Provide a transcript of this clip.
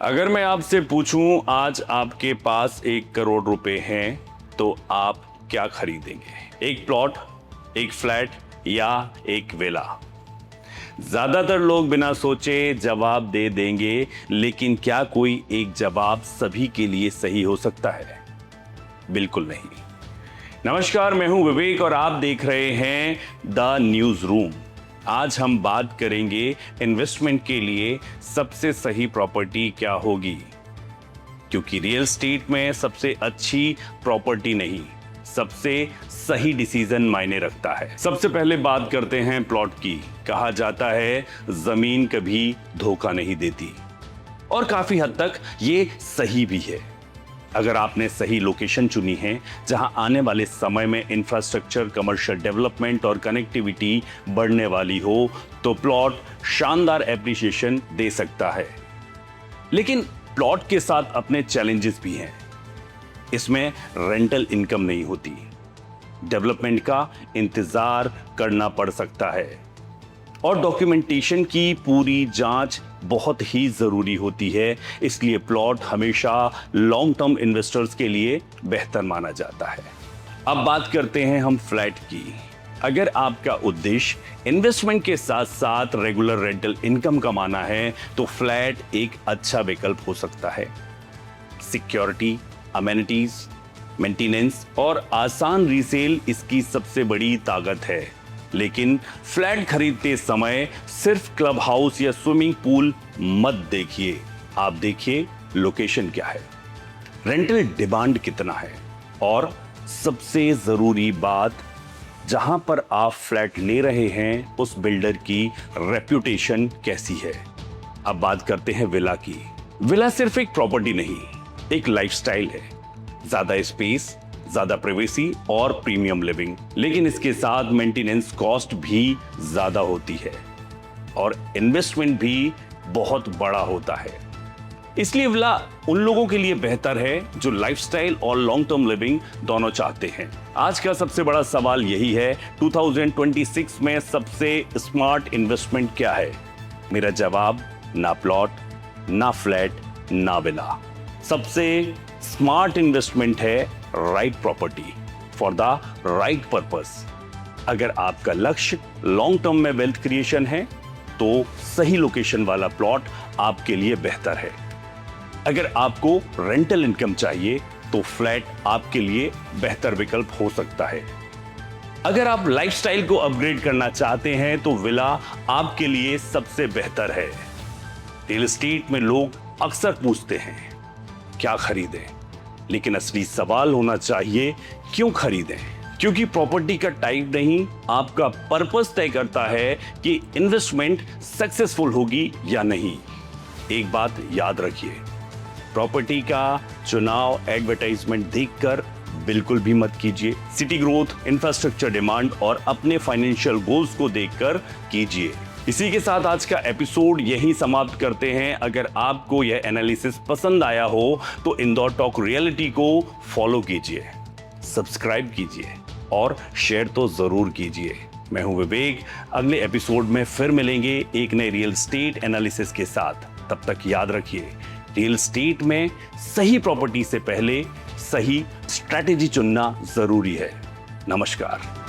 अगर मैं आपसे पूछूं आज आपके पास 1 करोड़ रुपए हैं तो आप क्या खरीदेंगे? एक प्लॉट, एक फ्लैट या एक विला? ज्यादातर लोग बिना सोचे जवाब दे देंगे, लेकिन क्या कोई एक जवाब सभी के लिए सही हो सकता है? बिल्कुल नहीं। नमस्कार, मैं हूं विवेक और आप देख रहे हैं द न्यूज रूम। आज हम बात करेंगे इन्वेस्टमेंट के लिए सबसे सही प्रॉपर्टी क्या होगी, क्योंकि रियल एस्टेट में सबसे अच्छी प्रॉपर्टी नहीं, सबसे सही डिसीजन मायने रखता है। सबसे पहले बात करते हैं प्लॉट की। कहा जाता है जमीन कभी धोखा नहीं देती, और काफी हद तक ये सही भी है। अगर आपने सही लोकेशन चुनी है जहां आने वाले समय में इंफ्रास्ट्रक्चर, कमर्शियल डेवलपमेंट और कनेक्टिविटी बढ़ने वाली हो, तो प्लॉट शानदार एप्रिसिएशन दे सकता है। लेकिन प्लॉट के साथ अपने चैलेंजेस भी हैं। इसमें रेंटल इनकम नहीं होती, डेवलपमेंट का इंतजार करना पड़ सकता है, और डॉक्यूमेंटेशन की पूरी जांच बहुत ही जरूरी होती है। इसलिए प्लॉट हमेशा लॉन्ग टर्म इन्वेस्टर्स के लिए बेहतर माना जाता है। अब बात करते हैं हम फ्लैट की। अगर आपका उद्देश्य इन्वेस्टमेंट के साथ साथ रेगुलर रेंटल इनकम कमाना है, तो फ्लैट एक अच्छा विकल्प हो सकता है। सिक्योरिटी, अमेनिटीज, मेंटेनेंस और आसान रीसेल इसकी सबसे बड़ी ताकत है। लेकिन फ्लैट खरीदते समय सिर्फ क्लब हाउस या स्विमिंग पूल मत देखिए, आप देखिए लोकेशन क्या है, रेंटल डिमांड कितना है, और सबसे जरूरी बात, जहां पर आप फ्लैट ले रहे हैं उस बिल्डर की रेप्यूटेशन कैसी है। अब बात करते हैं विला की। विला सिर्फ एक प्रॉपर्टी नहीं, एक लाइफस्टाइल है। ज्यादा स्पेस, ज्यादा प्राइवेसी और प्रीमियम लिविंग, लेकिन इसके साथ मेंटेनेंस कॉस्ट भी ज्यादा होती है और इन्वेस्टमेंट भी बहुत बड़ा होता है। इसलिए विला उन लोगों के लिए बेहतर है जो लाइफस्टाइल और लॉन्ग टर्म लिविंग दोनों चाहते हैं। आज का सबसे बड़ा सवाल यही है, 2026 में सबसे स्मार्ट इन्वेस्टमेंट क्या है? मेरा जवाब, ना प्लॉट, ना फ्लैट, ना विला। सबसे स्मार्ट इन्वेस्टमेंट है right property for the right purpose. अगर आपका लक्ष्य लॉन्ग टर्म में वेल्थ क्रिएशन है, तो सही लोकेशन वाला प्लॉट आपके लिए बेहतर है। अगर आपको रेंटल इनकम चाहिए, तो फ्लैट आपके लिए बेहतर विकल्प हो सकता है। अगर आप लाइफस्टाइल को अपग्रेड करना चाहते हैं, तो विला आपके लिए सबसे बेहतर है। रियल एस्टेट में लोग अक्सर पूछते हैं क्या खरीदें, लेकिन असली सवाल होना चाहिए क्यों खरीदें? क्योंकि प्रॉपर्टी का टाइप नहीं, आपका पर्पस तय करता है कि इन्वेस्टमेंट सक्सेसफुल होगी या नहीं। एक बात याद रखिए, प्रॉपर्टी का चुनाव एडवर्टाइजमेंट देखकर बिल्कुल भी मत कीजिए। सिटी ग्रोथ, इंफ्रास्ट्रक्चर डिमांड और अपने फाइनेंशियल गोल्स को देखकर कीजिए। इसी के साथ आज का एपिसोड यही समाप्त करते हैं। अगर आपको यह एनालिसिस पसंद आया हो, तो इंदौर टॉक रियलिटी को फॉलो कीजिए, सब्सक्राइब कीजिए और शेयर तो जरूर कीजिए। मैं हूं विवेक, अगले एपिसोड में फिर मिलेंगे एक नए रियल एस्टेट एनालिसिस के साथ। तब तक याद रखिए, रियल एस्टेट में सही प्रॉपर्टी से पहले सही स्ट्रैटेजी चुनना जरूरी है। नमस्कार।